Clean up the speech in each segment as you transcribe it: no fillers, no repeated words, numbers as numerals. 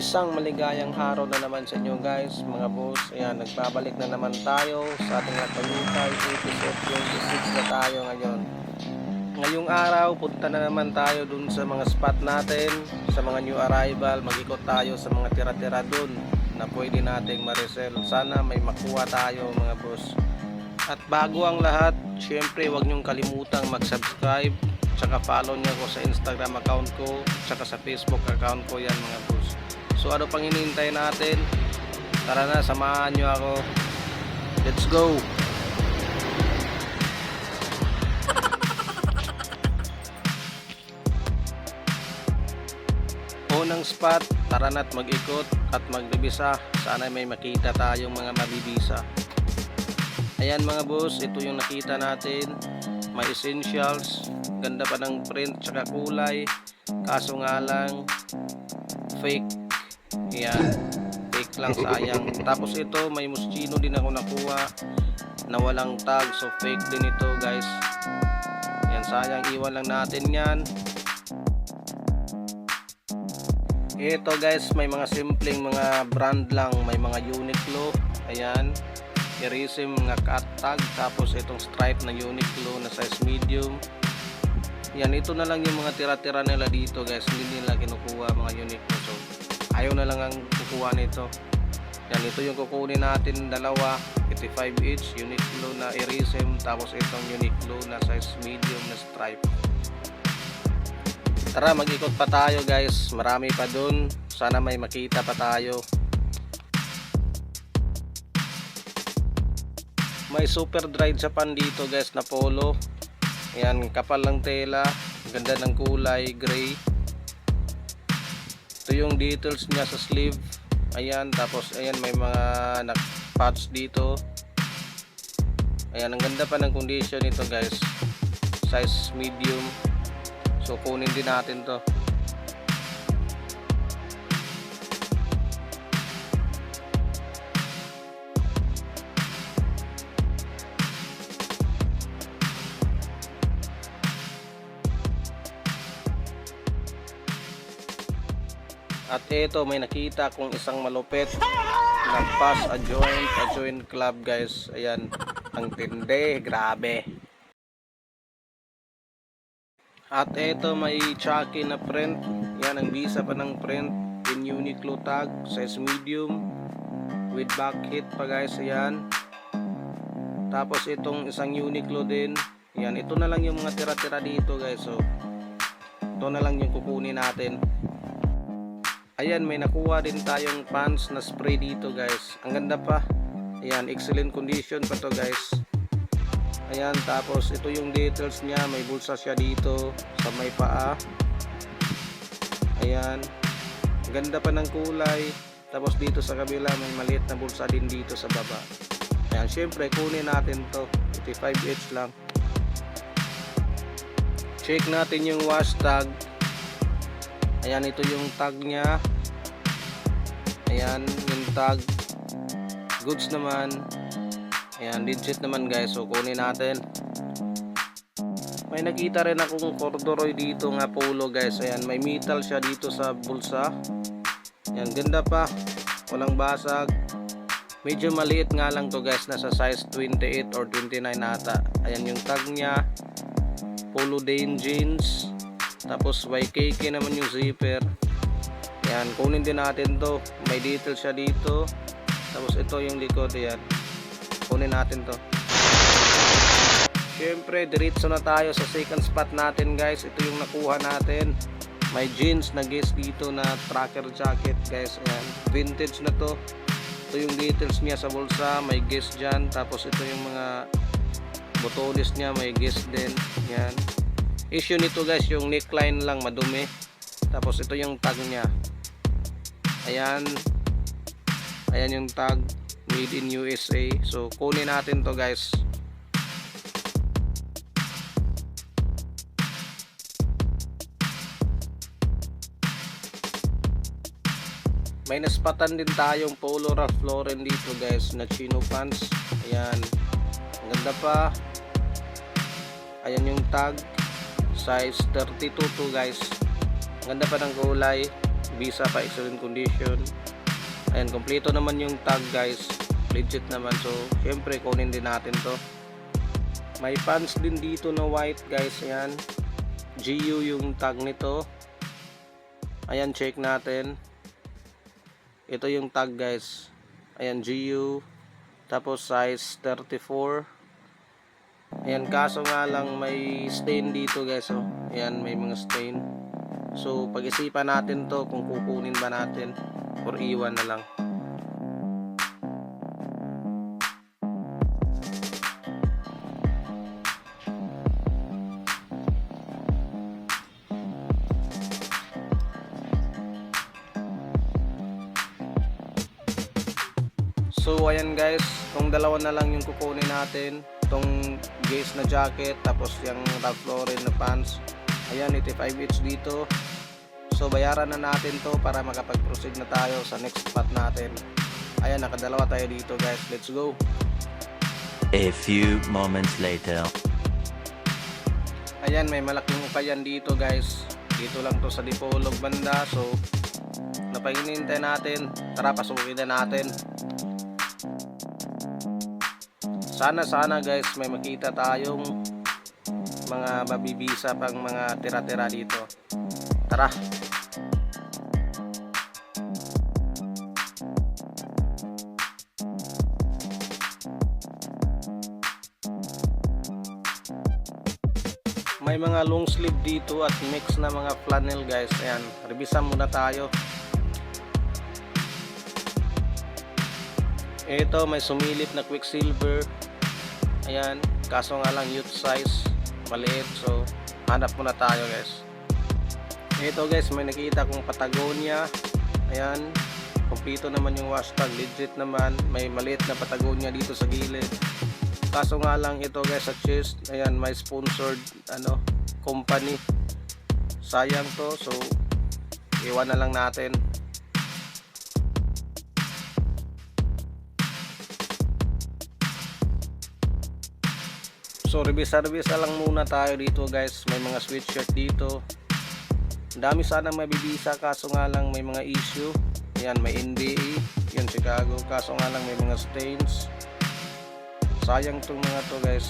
Isang maligayang araw na naman sa inyo guys, mga boss. Ayan, nagbabalik na naman tayo sa ating Lakayukay episode 26 na tayo ngayon. Ngayong araw, punta na naman tayo dun sa mga spot natin, sa mga new arrival. Mag-ikot tayo sa mga tira-tira dun na pwede nating ma-resell. Sana may makuha tayo mga boss. At bago ang lahat, syempre huwag nyong kalimutang mag-subscribe, tsaka follow nyo ako sa Instagram account ko, tsaka sa Facebook account ko yan mga boss. So ano pang hinihintay natin? Tara na, samahan nyo ako. Let's go! Unang spot, tara na't mag-ikot at magdibisa. Sana may makita tayong mga mabibisa. Ayan mga boss, ito yung nakita natin. May essentials, ganda pa ng print tsaka kulay. Kaso nga lang fake. Ayan, fake lang, sayang. Tapos ito, may Moschino din ako nakuha na walang tag, so fake din ito guys. Ayan, sayang, iwan lang natin yan. Ito guys, may mga simpleng mga brand lang, may mga Uniqlo. Ayan, Irisim nga cut tag, tapos itong stripe na Uniqlo na size medium. Yan, ito na lang yung mga tira-tira nila dito guys, hindi nila kinukuha mga Uniqlo, so ayaw na lang ang kukuha nito. Yan, ito yung kukunin natin, dalawa, 85 each, Uniqlo na Irisim, tapos itong Uniqlo na size medium na stripe. Tara, mag-ikot pa tayo guys, marami pa dun, sana may makita pa tayo. May super dried Japan dito guys na polo. Ayan, kapal lang tela, ganda ng kulay, gray. Ito yung details niya sa sleeve. Ayan, tapos ayan, may mga patch dito. Ayan, ang ganda pa ng condition nito guys, size medium. So kunin din natin to. At ito, may nakita kong isang malupit na pass a joint club guys. Ayan, ang tindi, grabe. At ito, may Chucky na print. Yan, ang bisa pa ng print in Uniqlo tag, size medium with back hit pa guys. Ayan, tapos itong isang Uniqlo din. Yan, ito na lang yung mga tira-tira dito guys. So ito na lang yung kukunin natin. Ayan, may nakuha din tayong pants na spray dito guys. Ang ganda pa. Ayan, excellent condition pa to guys. Ayan, tapos ito yung details niya. May bulsa siya dito sa may paa. Ayan, ganda pa ng kulay. Tapos dito sa kabila may maliit na bulsa din dito sa baba. Ayan, syempre kunin natin to, 85 each lang. Check natin yung wash tag. Ayan, ito yung tag niya. Ayan, yung tag. Goods naman. Ayan, legit naman guys. So, kunin natin. May nakita rin akong corduroy dito nga polo guys. Ayan, may metal siya dito sa bulsa. Ayan, ganda pa. Walang basag. Medyo maliit nga lang to guys. Nasa size 28 or 29 ata. Ayan yung tag niya. Polo Dane jeans. Tapos YKK naman yung zipper. Yan, kunin din natin to. May detail siya dito. Tapos ito yung likod. Yan, kunin natin to. Syempre, diretso na tayo sa second spot natin guys. Ito yung nakuha natin. May jeans na guess dito na tracker jacket guys. Ayan, vintage na to. Ito yung details niya sa bulsa. May guess dyan. Tapos ito yung mga botones niya. May guess din. Yan, issue nito guys, yung neckline lang madumi. Tapos ito yung tag niya. Ayan, ayan yung tag, made in USA. So kunin natin to guys. May naspatan din tayong Polo Ralph Lauren dito guys na chino pants. Ayan, ang ganda pa. Ayan yung tag, size 32 to guys. Ganda pa ng kulay, Visa pa excellent condition. Ayan, kompleto naman yung tag guys, legit naman. So syempre kunin din natin to. May pants din dito na white guys. Ayan, GU yung tag nito. Ayan, check natin. Ito yung tag guys. Ayan, GU. Tapos size 34. Ayan, kaso nga lang may stain dito guys. Oh. Ayan, may mga stain. So pag-isipan natin to kung kukunin ba natin or iwan na lang. So ayan guys, itong dalawa na lang yung kukunin natin. Itong Gaze na jacket, tapos yung Ralph Lauren na pants. Ayan, 85 each dito. So bayaran na natin to para makapag-proceed na tayo sa next spot natin. Ayan, nakadalawa tayo dito guys. Let's go. A few moments later. Ayan, may malaking ukayan dito guys. Dito lang to sa Dipolog banda. So napahinintay natin. Tara, pasukin na natin. Sana guys may makita tayong mga mabibisa pang mga tira-tira dito. Tara. May mga long sleeve dito at mix na mga flannel guys. Ayan, revisan muna tayo. Ito may sumilip na Quicksilver. Ayan, kaso nga lang youth size, maliit. So hanap muna tayo guys. Ito guys, may nakita kong Patagonia. Ayan, kompleto naman yung hashtag, legit naman. May maliit na Patagonia dito sa gilid. Kaso nga lang ito guys sa chest, ayan, may sponsored company. Sayang to, so iwan na lang natin. So revisa lang muna tayo dito guys. May mga sweatshirt dito. Dami sana mabibisa, kaso nga lang may mga issue. Ayan, may NBA, yan Chicago. Kaso nga lang may mga stains. Sayang itong mga to guys.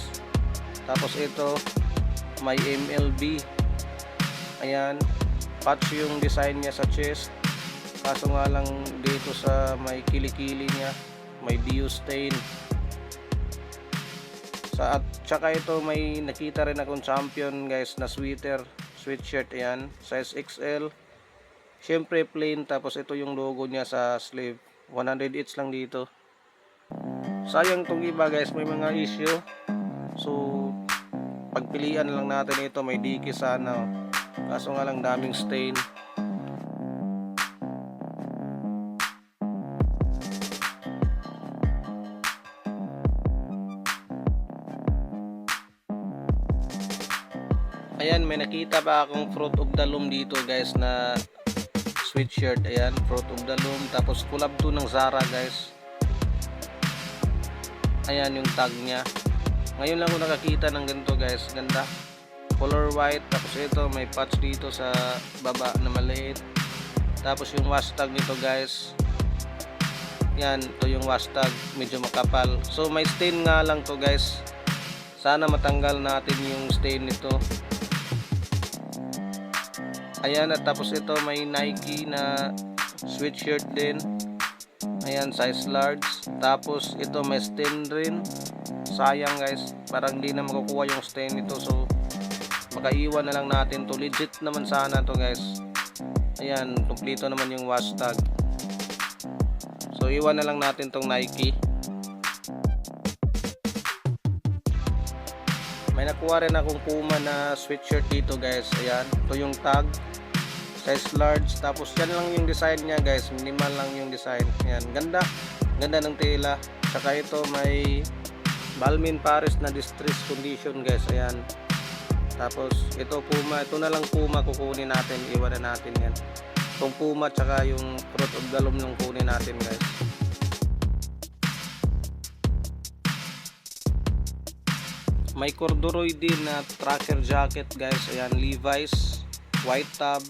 Tapos ito, may MLB. Ayan, patch yung design niya sa chest. Kaso nga lang dito sa may kilikili niya, may BU stain. At saka ito may nakita rin akong champion guys na sweatshirt. Ayan, size XL. Syempre plain, tapos ito yung logo niya sa sleeve. 100 each lang dito. Sayang tong iba guys, may mga issue. So pagpilian lang natin ito. May diki sana, kaso nga lang daming stain. Ayan, may nakita pa akong Fruit of the Loom dito guys na sweatshirt. Ayan, Fruit of the Loom. Tapos collab to ng Zara guys. Ayan yung tag niya. Ngayon lang ko nakakita ng ganito guys. Ganda. Color white. Tapos ito may patch dito sa baba na maliit. Tapos yung hashtag nito guys. Yan, ito yung hashtag. Medyo makapal. So may stain nga lang to guys. Sana matanggal natin yung stain nito. Ayan, at tapos ito may Nike na sweatshirt din. Ayan, size large. Tapos ito may stain rin. Sayang guys, parang hindi na makukuha yung stain nito. So makaiwan na lang natin to. Legit naman sana to guys. Ayan, kompleto naman yung hashtag. So iwan na lang natin tong Nike. May nakuha rin akong Puma na sweatshirt dito guys. Ayan, ito yung tag, size large. Tapos yan lang yung design niya guys, minimal lang yung design. Ayan, ganda ng tela. Saka ito may Balmain Paris na distress condition guys. Ayan, tapos ito Puma, ito na lang Puma kukunin natin, iwan na natin yan. Itong Puma tsaka yung Fruit of the Loom yung kunin natin guys. May corduroy din na tracker jacket guys. Ayan, Levi's, white tab,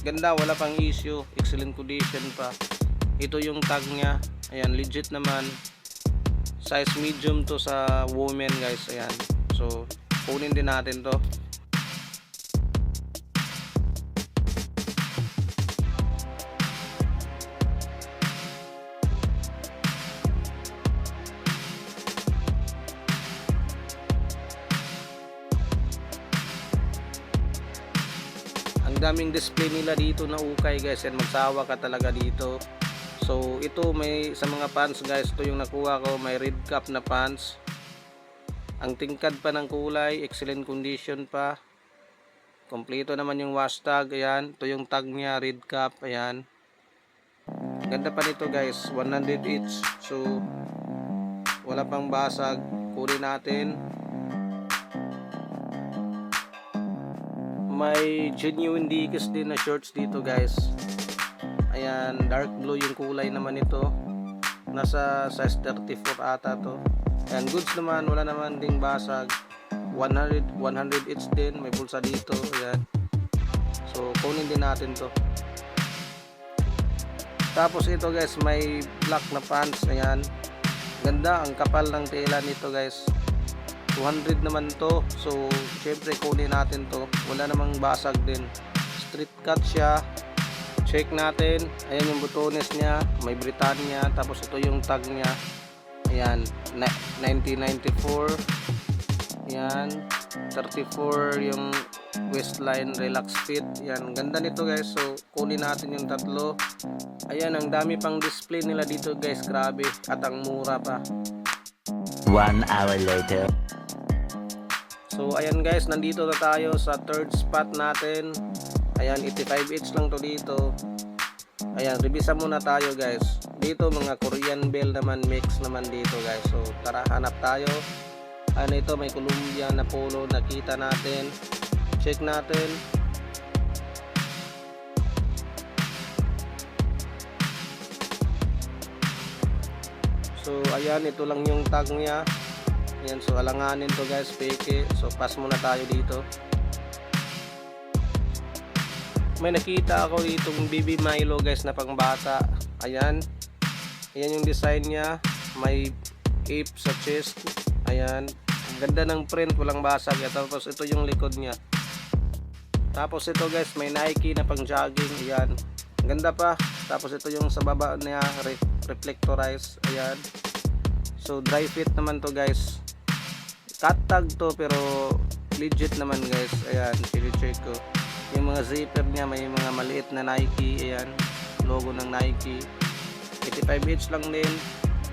ganda, wala pang issue, excellent condition pa. Ito yung tag niya, ayan, legit naman. Size medium to sa women guys, ayan. So kunin din natin to. Ang daming display nila dito na ukay guys, and magsawa ka talaga dito. So ito, may sa mga pants guys, ito yung nakuha ko, may red cap na pants. Ang tingkad pa ng kulay, excellent condition pa. Kompleto naman yung wash tag, ayan. Ito yung tag niya, red cap, ayan. Ganda pa nito guys, 100 each. So wala pang basag, kunin natin. May genuine Dickies din na shorts dito guys. Ayan, dark blue yung kulay naman ito. Nasa size 34 ata to. Ayan, goods naman, wala naman ding basag. 100 each din, may bulsa dito. Ayan. So kunin din natin to. Tapos ito guys, may black na pants. Ayan. Ganda, ang kapal ng tela nito guys. 200 naman to. So syempre kunin natin to. Wala namang basag din. Straight cut siya. Check natin. Ayan yung butones niya. May Britannia. Tapos ito yung tag niya. Ayan. 1994. Ayan. 34 yung waistline relax fit. Ayan. Ganda nito guys. So kunin natin yung tatlo. Ayan. Ang dami pang display nila dito guys. Grabe. At ang mura pa. 1 hour later. So ayan guys, nandito na tayo sa third spot natin. Ayan, 85 each lang to dito. Ayan, revisa muna tayo guys. Dito mga Korean Bell naman, mix naman dito guys. So tara, hanap tayo. Ano ito, may Columbia na polo, nakita natin. Check natin. So ayan, ito lang yung tag niya. Ayan, so alanganin to guys, peke. So pass muna tayo dito. May nakita ako ditong BB Milo guys na pangbata. Ayan. Ayan yung design niya. May cape sa chest. Ayan. Ang ganda ng print, walang basag. At tapos ito yung likod niya. Tapos ito guys, may Nike na pang jogging. Ayan. Ang ganda pa. Tapos ito yung sa baba niya, reflectorized. Ayan. So dry fit naman to guys. Cut tag to pero legit naman guys. Ayan, check ko. Yung mga zipper niya, may mga maliit na Nike. Ayan, logo ng Nike. 85 each lang din.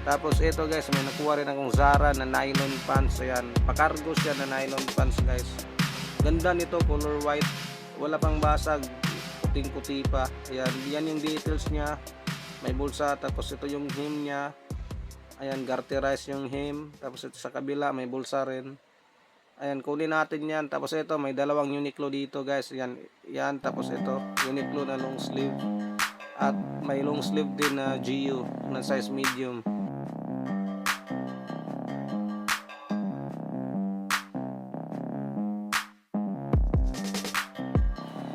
Tapos ito guys, may nakuha rin akong Zara na nylon pants. Ayan, pakargo siya na nylon pants guys. Ganda nito, color white. Wala pang basag, puting-puti pa. Ayan, yan yung details niya. May bulsa, tapos ito yung hem niya. Ayan, garterized yung hem. Tapos ito sa kabila, may bulsa rin. Ayan, kunin natin yan. Tapos ito, may dalawang Uniqlo dito guys. Ayan, yan. Tapos ito, Uniqlo na long sleeve. At may long sleeve din na GU na size medium.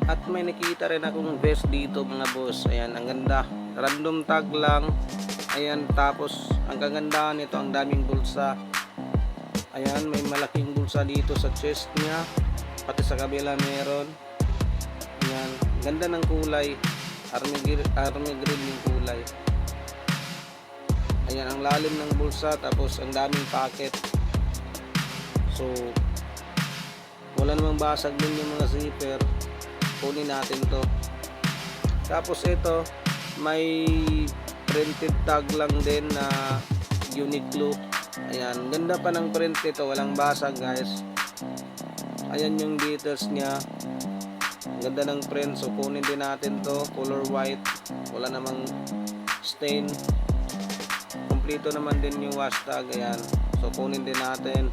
At may nakita rin akong vest dito mga boss. Ayan, ang ganda. Random tag lang. Ayan, tapos ang kagandahan nito, ang daming bulsa. Ayan, may malaking bulsa dito sa chest niya. Pati sa kabila meron. Ayan, ganda ng kulay. Army green yung kulay. Ayan, ang lalim ng bulsa. Tapos ang daming packet. So wala namang basag din yung mga zipper. Kunin natin to. Tapos ito, may printed tag lang din na Uniqlo. Ayan, ganda pa ng print ito, walang basag guys. Ayan yung details niya. Ganda ng print, so kunin din natin to. Color white, wala namang stain. Kompleto naman din yung wash tag. Ayan, so kunin din natin.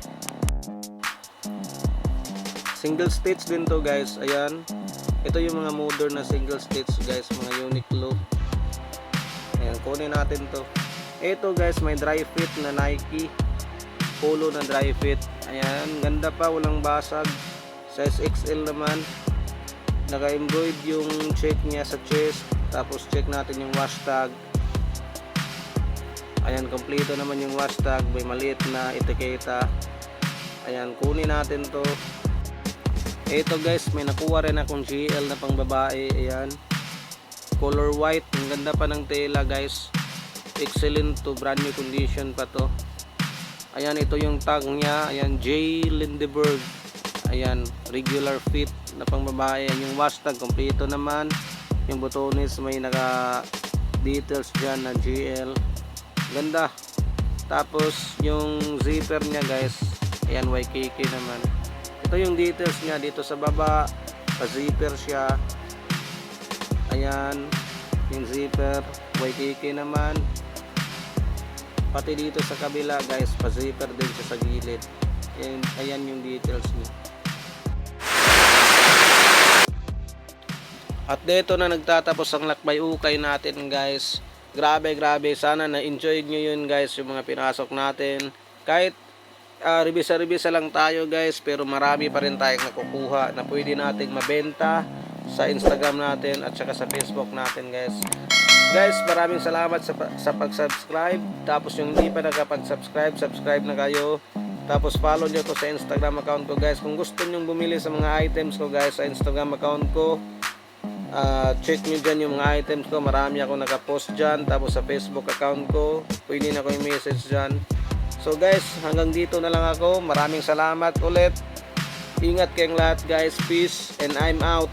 Single stitch din to guys. Ayan, ito yung mga modern na single stitch guys, mga Uniqlo. Ayan, kunin natin to. Ito guys, may dry fit na Nike polo na dry fit. Ayan, ganda pa, walang basag. Size XL naman. naka-embroid yung check niya sa chest. Tapos check natin yung hashtag. Ayan, kompleto naman yung hashtag, may maliit na etiketa. Ayan, kunin natin to. Ito guys, may nakuha rin akong GL na pang babae. Ayan, color white, ang ganda pa ng tela guys, excellent to, brand new condition pa to. Ayan, ito yung tag niya. Ayan, J. Lindeberg. Ayan, regular fit na pang babae. Ayan, yung hashtag kompleto naman. Yung botones may naka details dyan na GL, ganda. Tapos yung zipper niya guys, ayan, YKK naman. Ito yung details niya dito sa baba, pa zipper siya. Ayan, yung zipper YKK naman. Pati dito sa kabila guys, pa zipper din siya sa gilid. Ayan yung details niya. At dito na nagtatapos ang lakbay ukay natin guys. Grabe, sana na-enjoy nyo yun guys, yung mga pinasok natin. Kahit revisa lang tayo guys, pero marami pa rin tayong nakukuha na pwede nating mabenta sa Instagram natin at saka sa Facebook natin guys. Guys, maraming salamat sa pag-subscribe. Tapos yung hindi pa nakapag-subscribe, subscribe na kayo. Tapos follow nyo ko sa Instagram account ko guys. Kung gusto nyo bumili sa mga items ko guys sa Instagram account ko, check nyo dyan yung mga items ko. Marami ako nakapost dyan. Tapos sa Facebook account ko, pwede na ko yung message dyan. So guys, hanggang dito na lang ako. Maraming salamat ulit. Ingat kayong lahat guys. Peace and I'm out.